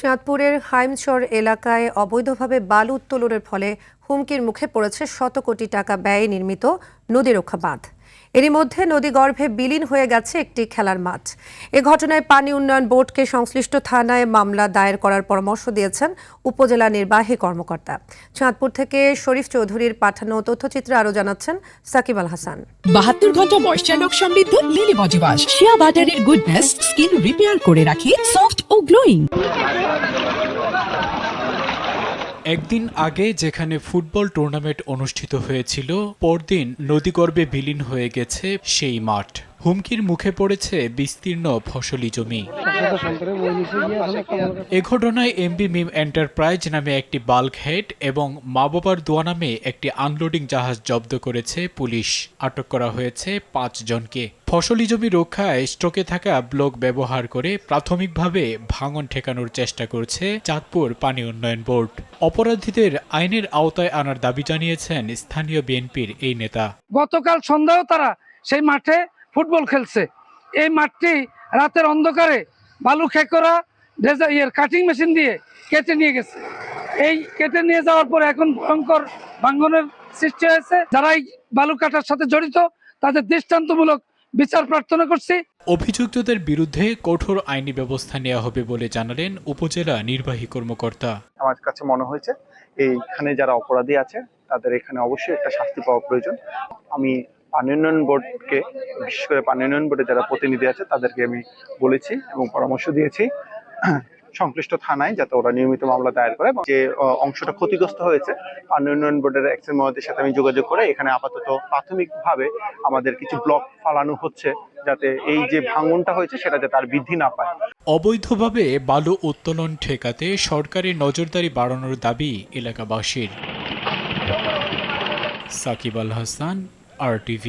চাঁদপুরের হাইমচর এলাকায় অবৈধভাবে বালু উত্তোলনের ফলে হুমকির মুখে পড়েছে শত কোটি টাকা ব্যয়ে নির্মিত নদী রক্ষা বাঁধ। এরই মধ্যে নদীগর্ভে বিলীন হয়ে গেছে একটি খেলার মাঠ। এ ঘটনায় পানি উন্নয়ন বোর্ডকে সংশ্লিষ্ট থানায় মামলা দায়ের করার পরামর্শ দিয়েছেন উপজেলা নির্বাহী কর্মকর্তা। চাঁদপুর থেকে শরীফ চৌধুরীর পাঠানো তথ্যচিত্রে আরও জানাচ্ছেন সাকিব আল হাসান। 72 ঘন্টা ময়েশ্চার লক সমৃদ্ধ লিলি বডি ওয়াশ শিয়া বাটারের গুডনেস স্কিন রিপেয়ার করে রাখে সফট ও গ্লোয়িং। একদিন আগে যেখানে ফুটবল টুর্নামেন্ট অনুষ্ঠিত হয়েছিল, পরদিন নদীগর্ভে বিলীন হয়ে গেছে সেই মাঠ। হুমকির মুখে পড়েছে বিস্তীর্ণ ফসলি জমি। এ ঘটনায় এমবি মিম এন্টারপ্রাইজ নামে একটি বাল্ক হেড এবং মা বাবার দোয়া নামে একটি আনলোডিং জাহাজ জব্দ করেছে পুলিশ। আটক করা হয়েছে 5 জনকে। ফসলি জমি রক্ষায় স্টকে থাকা ব্লক ব্যবহার করে প্রাথমিকভাবে ভাঙন ঠেকানোর চেষ্টা করছে চাঁদপুর পানি উন্নয়ন বোর্ড। অপরাধীদের আইনের আওতায় আনার দাবি জানিয়েছেন স্থানীয় বিএনপির এই নেতা। গতকাল সন্ধ্যাও তারা সেই মাঠে ফুটবল খেলছে। এই মাঠটি রাতের অন্ধকারে বালু খেকরা কাটিং মেশিন দিয়ে কেটে নিয়ে গেছে। এই কেটে নিয়ে যাওয়ার পর এখন ভয়ঙ্কর ভাঙনের সৃষ্টি হয়েছে। যারা এই বালু কাটার সাথে জড়িত তাদের দৃষ্টান্তমূলক বিচার প্রার্থনা করছি। অভিযুক্তদের বিরুদ্ধে কঠোর আইনি ব্যবস্থা নেওয়া হবে বলে জানালেন উপজেলা নির্বাহী কর্মকর্তা। আমার কাছে মনে হয়েছে এইখানে যারা অপরাধী আছে তাদের এখানে অবশ্যই একটা শাস্তি পাওয়া প্রয়োজন। আমি পানি উন্নয়ন বোর্ডকে, বিশেষ করে পানি উন্নয়ন বোর্ডে যারা প্রতিনিধি আছে তাদেরকে আমি বলেছি এবং পরামর্শ দিয়েছি সংশ্লিষ্ট থানায় যাতে ওরা নিয়মিত মামলা দায়ের করে। যে অংশটা ক্ষতিগ্রস্ত হয়েছে, পানি উন্নয়ন বোর্ডের এক্সেন মহোদয়ের সাথে আমি যোগাযোগ করে এখানে আপাতত প্রাথমিকভাবে আমাদের কিছু ব্লক ফালানো হচ্ছে, যাতে এই যে ভাঙনটা হয়েছে সেটা যাতে আর বৃদ্ধি না পায়। অবৈধভাবে বালু উত্তোলন ঠেকাতে সরকারি নজরদারি বাড়ানোর দাবি এলাকাবাসীর। সাকিব আল হাসান, RTV।